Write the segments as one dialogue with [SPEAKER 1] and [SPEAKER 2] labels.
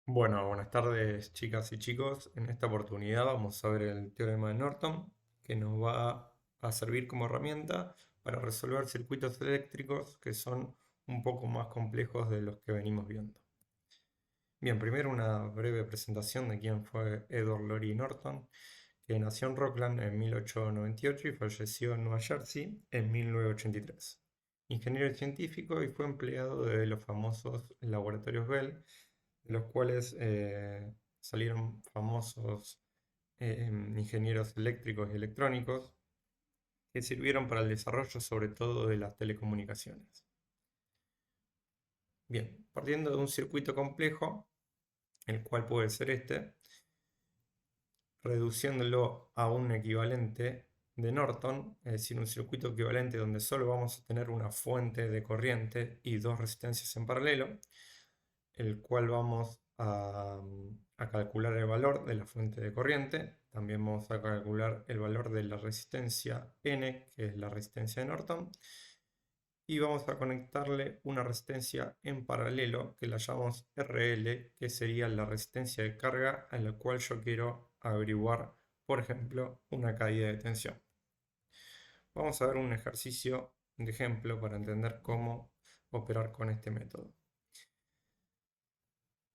[SPEAKER 1] Bueno, buenas tardes chicas y chicos. En esta oportunidad vamos a ver el teorema de Norton, que nos va a servir como herramienta para resolver circuitos eléctricos que son un poco más complejos de los que venimos viendo. Bien, primero una breve presentación de quién fue Edward Laurie Norton, que nació en Rockland en 1898 y falleció en Nueva Jersey en 1983. Ingeniero y científico y fue empleado de los famosos laboratorios Bell, de los cuales salieron famosos ingenieros eléctricos y electrónicos que sirvieron para el desarrollo sobre todo de las telecomunicaciones. Bien, partiendo de un circuito complejo, el cual puede ser este, reduciéndolo a un equivalente de Norton, es decir, un circuito equivalente donde solo vamos a tener una fuente de corriente y dos resistencias en paralelo, el cual vamos a calcular el valor de la fuente de corriente. También vamos a calcular el valor de la resistencia N, que es la resistencia de Norton. Y vamos a conectarle una resistencia en paralelo que la llamamos RL, que sería la resistencia de carga a la cual yo quiero averiguar, por ejemplo, una caída de tensión. Vamos a ver un ejercicio de ejemplo para entender cómo operar con este método.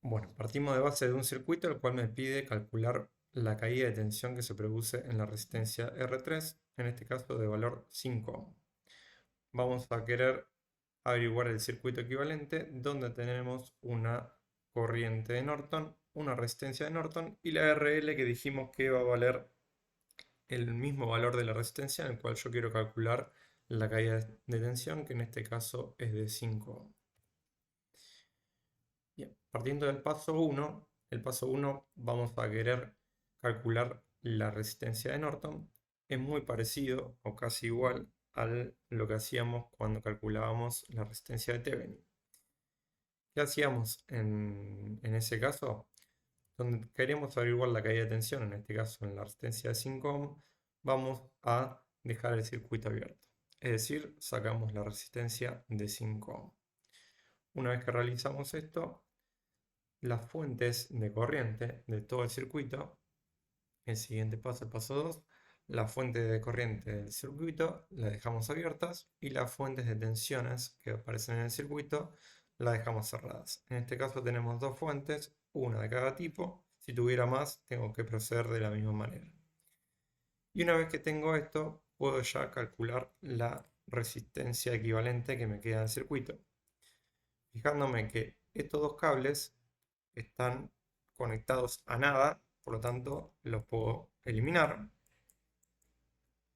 [SPEAKER 1] Bueno, partimos de base de un circuito el cual me pide calcular la caída de tensión que se produce en la resistencia R3, en este caso de valor 5 ohm. Vamos a querer averiguar el circuito equivalente donde tenemos una corriente de Norton, una resistencia de Norton y la RL que dijimos que va a valer el mismo valor de la resistencia en el cual yo quiero calcular la caída de tensión, que en este caso es de 5 ohm. Bien, partiendo del paso 1, el paso 1 vamos a querer calcular la resistencia de Norton. Es muy parecido o casi igual a lo que hacíamos cuando calculábamos la resistencia de Thevenin. ¿Qué hacíamos en ese caso? Donde queremos averiguar la caída de tensión, en este caso en la resistencia de 5 ohm, vamos a dejar el circuito abierto. Es decir, sacamos la resistencia de 5 ohm. Una vez que realizamos esto, las fuentes de corriente de todo el circuito, el siguiente paso, el paso 2, las fuentes de corriente del circuito las dejamos abiertas y las fuentes de tensiones que aparecen en el circuito las dejamos cerradas. En este caso tenemos dos fuentes, una de cada tipo. Si tuviera más, tengo que proceder de la misma manera. Y una vez que tengo esto, puedo ya calcular la resistencia equivalente que me queda en el circuito. Fijándome que estos dos cables están conectados a nada, por lo tanto los puedo eliminar.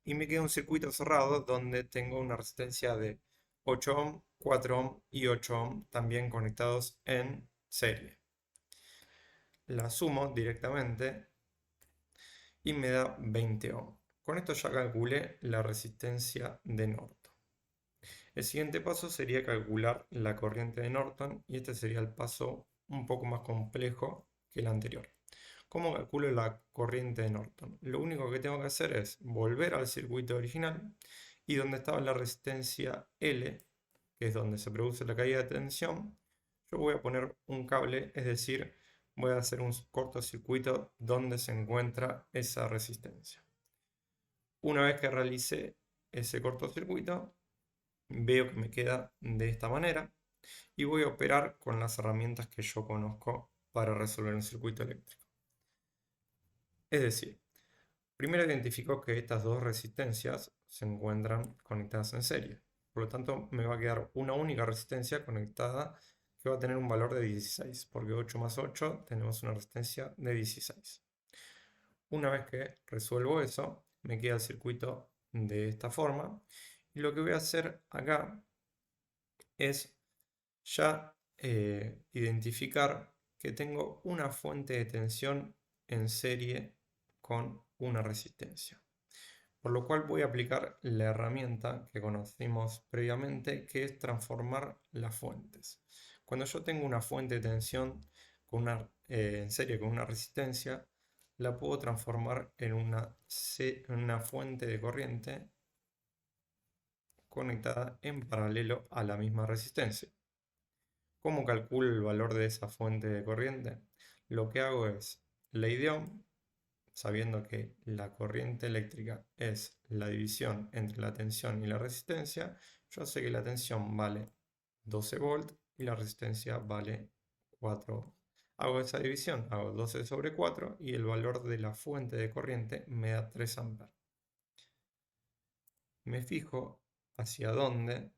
[SPEAKER 1] Y me queda un circuito cerrado donde tengo una resistencia de 8 ohm, 4 ohm y 8 ohm también conectados en serie. La sumo directamente y me da 20 ohm. Con esto ya calculé la resistencia de Norton. El siguiente paso sería calcular la corriente de Norton y este sería el paso un poco más complejo que el anterior. ¿Cómo calculo la corriente de Norton? Lo único que tengo que hacer es volver al circuito original y donde estaba la resistencia L, que es donde se produce la caída de tensión, yo voy a poner un cable, es decir, voy a hacer un cortocircuito donde se encuentra esa resistencia. Una vez que realice ese cortocircuito, veo que me queda de esta manera y voy a operar con las herramientas que yo conozco para resolver un circuito eléctrico. Es decir, primero identifico que estas dos resistencias se encuentran conectadas en serie. Por lo tanto, me va a quedar una única resistencia conectada que va a tener un valor de 16, porque 8 más 8 tenemos una resistencia de 16. Una vez que resuelvo eso, me queda el circuito de esta forma. Y lo que voy a hacer acá es ya identificar que tengo una fuente de tensión en serie con una resistencia. Por lo cual voy a aplicar la herramienta que conocimos previamente, que es transformar las fuentes. Cuando yo tengo una fuente de tensión en serie con una resistencia, la puedo transformar en una fuente de corriente conectada en paralelo a la misma resistencia. ¿Cómo calculo el valor de esa fuente de corriente? lo que hago es ley de Ohm, sabiendo que la corriente eléctrica es la división entre la tensión y la resistencia, yo sé que la tensión vale 12 volts y la resistencia vale 4 ohms. Hago esa división, hago 12 sobre 4 y el valor de la fuente de corriente me da 3 amperes. Me fijo hacia dónde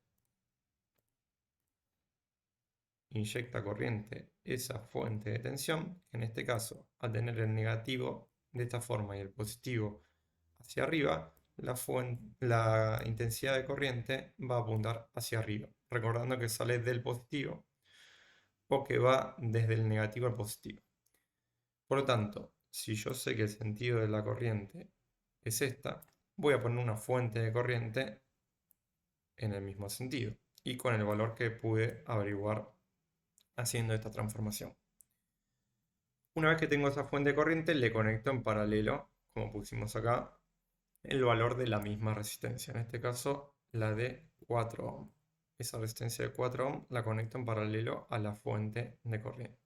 [SPEAKER 1] inyecta corriente esa fuente de tensión, que en este caso, al tener el negativo de esta forma y el positivo hacia arriba, la intensidad de corriente va a apuntar hacia arriba, recordando que sale del positivo o que va desde el negativo al positivo. Por lo tanto, si yo sé que el sentido de la corriente es esta, voy a poner una fuente de corriente en el mismo sentido y con el valor que pude averiguar haciendo esta transformación. Una vez que tengo esa fuente de corriente, le conecto en paralelo, como pusimos acá, el valor de la misma resistencia, en este caso la de 4 ohm. Esa resistencia de 4 ohm la conecto en paralelo a la fuente de corriente.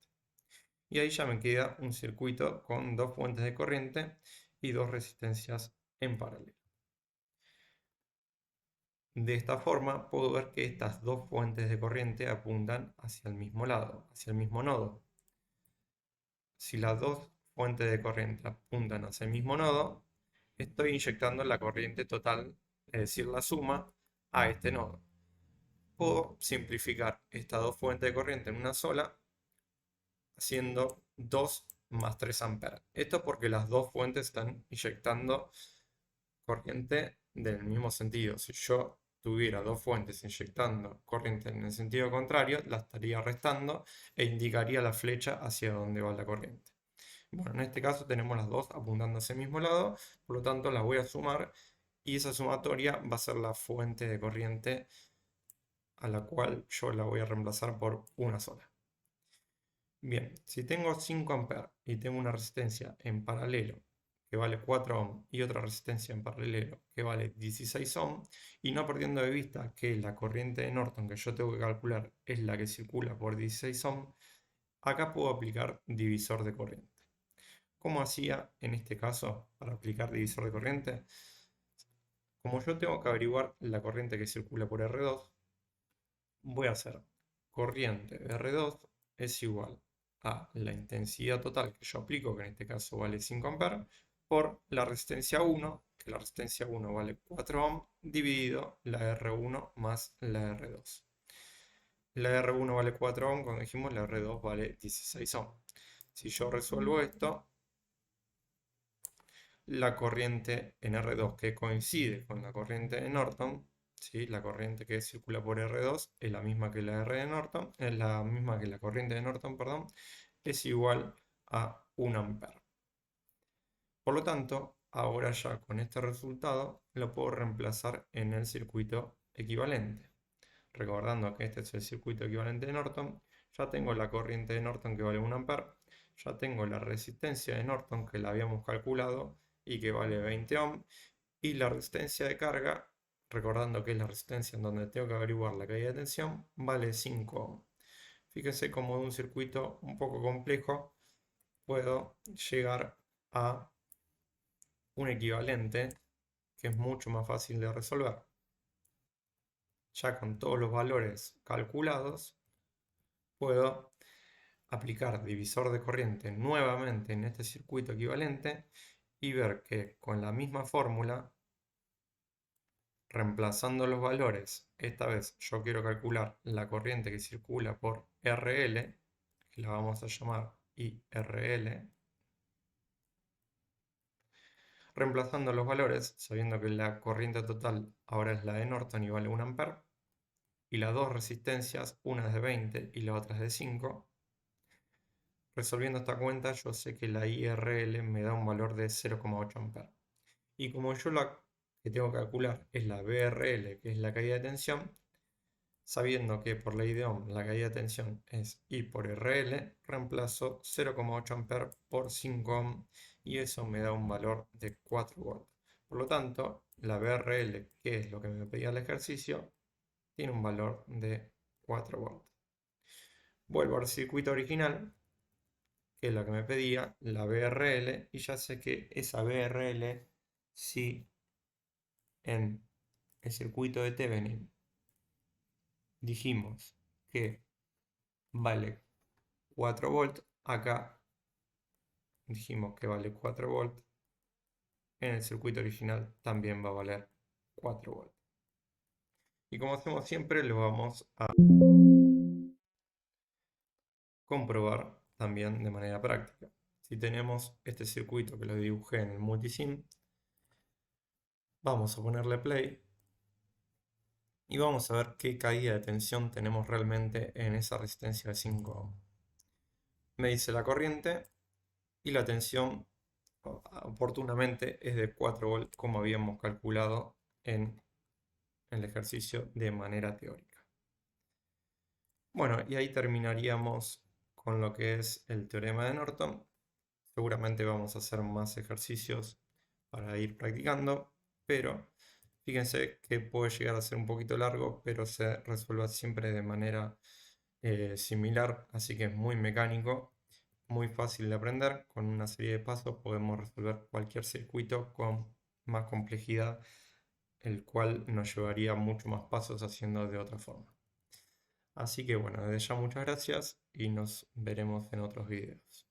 [SPEAKER 1] Y ahí ya me queda un circuito con dos fuentes de corriente y dos resistencias en paralelo. De esta forma puedo ver que estas dos fuentes de corriente apuntan hacia el mismo lado, hacia el mismo nodo. Si las dos fuentes de corriente apuntan hacia el mismo nodo, estoy inyectando la corriente total, es decir, la suma, a este nodo. Puedo simplificar estas dos fuentes de corriente en una sola, haciendo 2 más 3 amperes. Esto porque las dos fuentes están inyectando corriente del mismo sentido. Si yo tuviera dos fuentes inyectando corriente en el sentido contrario, la estaría restando e indicaría la flecha hacia donde va la corriente. Bueno, en este caso tenemos las dos apuntando hacia el mismo lado, por lo tanto las voy a sumar y esa sumatoria va a ser la fuente de corriente a la cual yo la voy a reemplazar por una sola. Bien, si tengo 5 amperes y tengo una resistencia en paralelo que vale 4 ohm y otra resistencia en paralelo que vale 16 ohm, y no perdiendo de vista que la corriente de Norton que yo tengo que calcular es la que circula por 16 ohm, acá puedo aplicar divisor de corriente. ¿Cómo hacía en este caso para aplicar divisor de corriente? Como yo tengo que averiguar la corriente que circula por R2, voy a hacer corriente de R2 es igual a la intensidad total que yo aplico, que en este caso vale 5 amperes, por la resistencia 1, que la resistencia 1 vale 4 ohm, dividido la R1 más la R2. La R1 vale 4 ohm, cuando dijimos la R2 vale 16 ohm. Si yo resuelvo esto, la corriente en R2 que coincide con la corriente de Norton, ¿sí? La corriente que circula por R2 es la misma que la R de Norton, es la misma que la corriente de Norton, perdón, es igual a 1 ampere. Por lo tanto, ahora ya con este resultado lo puedo reemplazar en el circuito equivalente. Recordando que este es el circuito equivalente de Norton, ya tengo la corriente de Norton que vale 1 ampere, ya tengo la resistencia de Norton que la habíamos calculado y que vale 20 ohm, y la resistencia de carga, recordando que es la resistencia en donde tengo que averiguar la caída de tensión, vale 5 ohm. Fíjense cómo de un circuito un poco complejo puedo llegar a un equivalente que es mucho más fácil de resolver. Ya con todos los valores calculados, puedo aplicar divisor de corriente nuevamente en este circuito equivalente y ver que con la misma fórmula, reemplazando los valores, esta vez yo quiero calcular la corriente que circula por RL, que la vamos a llamar IRL, reemplazando los valores, sabiendo que la corriente total ahora es la de Norton y vale 1 ampere, y las dos resistencias, una es de 20 y la otra es de 5, resolviendo esta cuenta yo sé que la IRL me da un valor de 0,8 amperes. Y como yo lo que tengo que calcular es la BRL, que es la caída de tensión, sabiendo que por ley de Ohm la caída de tensión es I por RL, reemplazo 0,8 amperes por 5 ohm y eso me da un valor de 4 volts. Por lo tanto, la BRL, que es lo que me pedía el ejercicio, tiene un valor de 4 volts. Vuelvo al circuito original que es la que me pedía, la BRL, y ya sé que esa BRL, si en el circuito de Thevenin dijimos que vale 4 volts, acá dijimos que vale 4 volts, en el circuito original también va a valer 4 volts. Y como hacemos siempre, lo vamos a comprobar también de manera práctica. Si tenemos este circuito que lo dibujé en el multisim, vamos a ponerle play y vamos a ver qué caída de tensión tenemos realmente en esa resistencia de 5 ohm. Me dice la corriente y la tensión oportunamente es de 4 volts como habíamos calculado en el ejercicio de manera teórica. Bueno, y ahí terminaríamos con lo que es el teorema de Norton. Seguramente vamos a hacer más ejercicios para ir practicando, pero fíjense que puede llegar a ser un poquito largo, pero se resuelve siempre de manera similar, así que es muy mecánico, muy fácil de aprender. Con una serie de pasos podemos resolver cualquier circuito con más complejidad, el cual nos llevaría mucho más pasos haciendo de otra forma. Así que bueno, desde ya muchas gracias y nos veremos en otros videos.